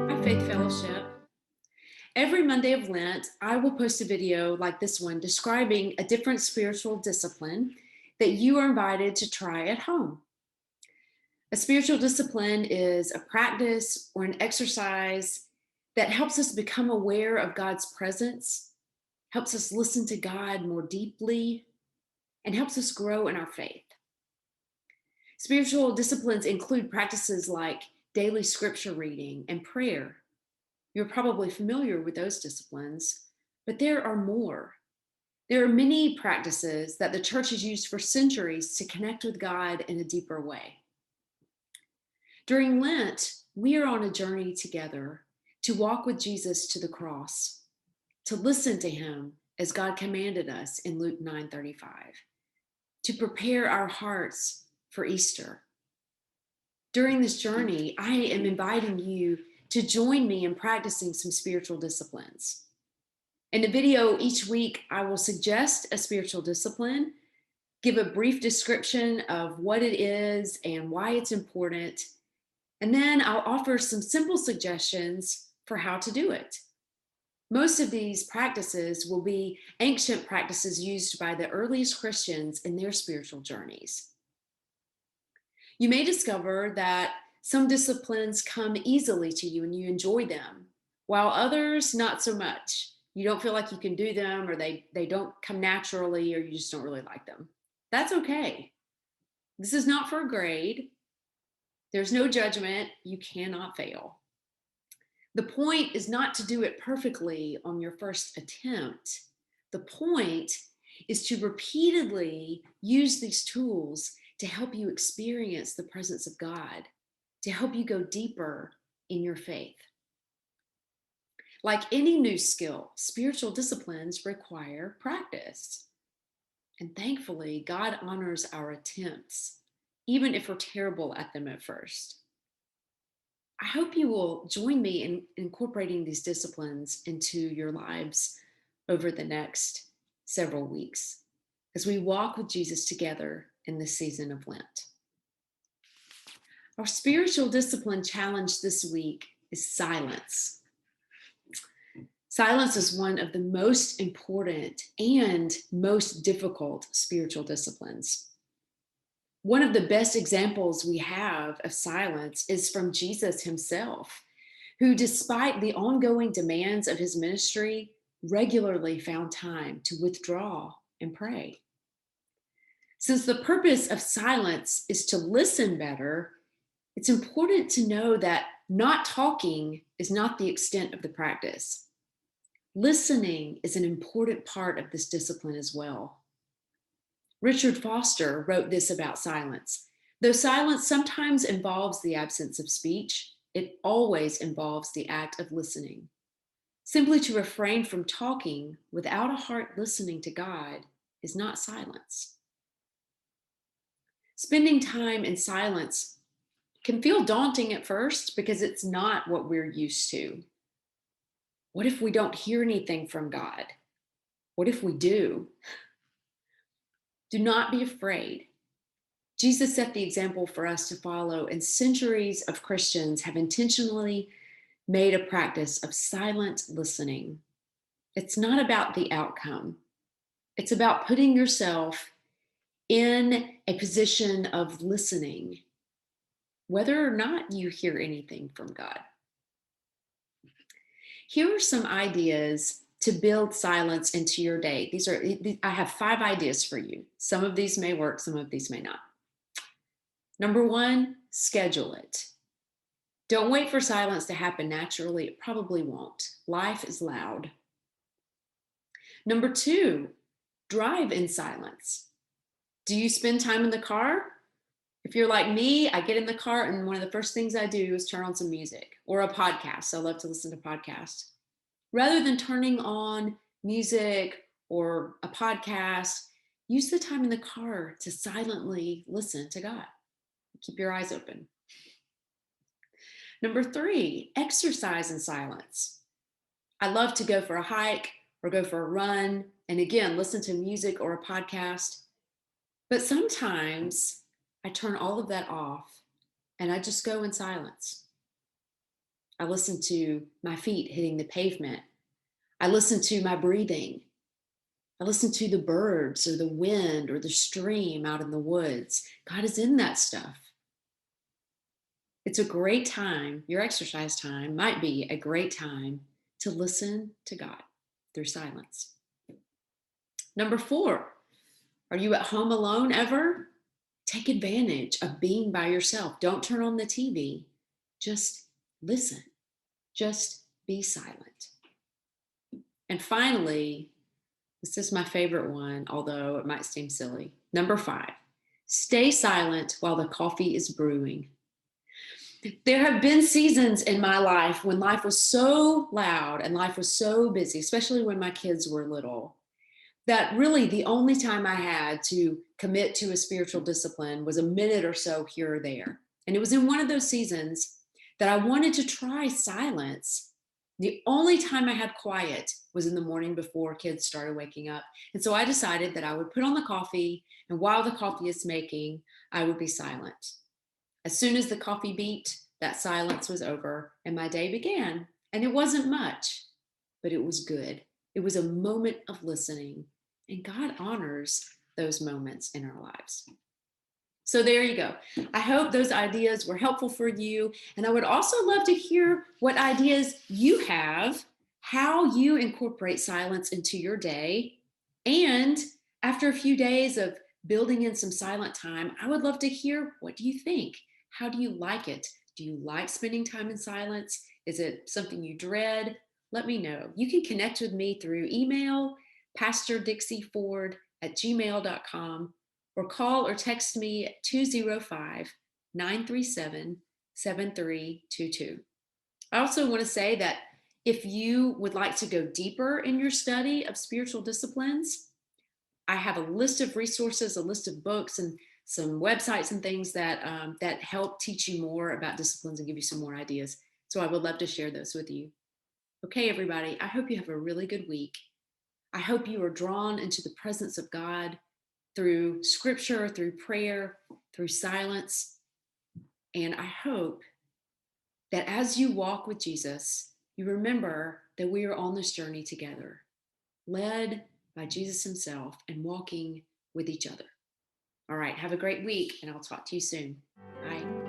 Hi, Faith Fellowship. Every Monday of Lent, I will post a video like this one describing a different spiritual discipline that you are invited to try at home. A spiritual discipline is a practice or an exercise that helps us become aware of God's presence, helps us listen to God more deeply, and helps us grow in our faith. Spiritual disciplines include practices like daily scripture reading and prayer. You're probably familiar with those disciplines, but there are more. There are many practices that the church has used for centuries to connect with God in a deeper way. During Lent, we are on a journey together to walk with Jesus to the cross, to listen to him as God commanded us in Luke 9:35, to prepare our hearts for Easter. During this journey, I am inviting you to join me in practicing some spiritual disciplines. In the video each week, I will suggest a spiritual discipline, give a brief description of what it is and why it's important, and then I'll offer some simple suggestions for how to do it. Most of these practices will be ancient practices used by the earliest Christians in their spiritual journeys. You may discover that some disciplines come easily to you and you enjoy them, while others not so much. You don't feel like you can do them, or they don't come naturally, or you just don't really like them. That's okay. This is not for a grade. There's no judgment. You cannot fail. The point is not to do it perfectly on your first attempt. The point is to repeatedly use these tools to help you experience the presence of God, to help you go deeper in your faith. Like any new skill, spiritual disciplines require practice. And thankfully, God honors our attempts, even if we're terrible at them at first. I hope you will join me in incorporating these disciplines into your lives over the next several weeks as we walk with Jesus together in this season of Lent. Our spiritual discipline challenge this week is silence. Silence is one of the most important and most difficult spiritual disciplines. One of the best examples we have of silence is from Jesus himself, who, despite the ongoing demands of his ministry, regularly found time to withdraw and pray. Since the purpose of silence is to listen better, it's important to know that not talking is not the extent of the practice. Listening is an important part of this discipline as well. Richard Foster wrote this about silence. Though silence sometimes involves the absence of speech, it always involves the act of listening. Simply to refrain from talking without a heart listening to God is not silence. Spending time in silence can feel daunting at first because it's not what we're used to. What if we don't hear anything from God? What if we do? Do not be afraid. Jesus set the example for us to follow, and centuries of Christians have intentionally made a practice of silent listening. It's not about the outcome. It's about putting yourself in a position of listening, whether or not you hear anything from God. Here are some ideas to build silence into your day. I have 5 ideas for you. Some of these may work, some of these may not. Number 1, schedule it. Don't wait for silence to happen naturally. It probably won't. Life is loud. Number 2, drive in silence. Do you spend time in the car? If you're like me, I get in the car and one of the first things I do is turn on some music or a podcast. I love to listen to podcasts. Rather than turning on music or a podcast, use the time in the car to silently listen to God. Keep your eyes open. Number 3, exercise in silence. I love to go for a hike or go for a run, and again, listen to music or a podcast. But sometimes I turn all of that off and I just go in silence. I listen to my feet hitting the pavement. I listen to my breathing. I listen to the birds or the wind or the stream out in the woods. God is in that stuff. It's a great time. Your exercise time might be a great time to listen to God through silence. Number 4, are you at home alone ever? Take advantage of being by yourself. Don't turn on the TV. Just listen. Just be silent. And finally, this is my favorite one, although it might seem silly. Number 5, stay silent while the coffee is brewing. There have been seasons in my life when life was so loud and life was so busy, especially when my kids were little, that really the only time I had to commit to a spiritual discipline was a minute or so here or there. And it was in one of those seasons that I wanted to try silence. The only time I had quiet was in the morning before kids started waking up. And so I decided that I would put on the coffee, and while the coffee is making, I would be silent. As soon as the coffee beat, that silence was over and my day began. And it wasn't much, but it was good. It was a moment of listening, and God honors those moments in our lives. So there you go. I hope those ideas were helpful for you. And I would also love to hear what ideas you have, how you incorporate silence into your day. And after a few days of building in some silent time, I would love to hear, what do you think? How do you like it? Do you like spending time in silence? Is it something you dread? Let me know. You can connect with me through email, pastordixieford@gmail.com, or call or text me at 205-937-7322. I also want to say that if you would like to go deeper in your study of spiritual disciplines, I have a list of resources, a list of books, and some websites and things that help teach you more about disciplines and give you some more ideas. So I would love to share those with you. Okay, everybody, I hope you have a really good week. I hope you are drawn into the presence of God through scripture, through prayer, through silence. And I hope that as you walk with Jesus, you remember that we are on this journey together, led by Jesus himself and walking with each other. All right, have a great week, and I'll talk to you soon. Bye.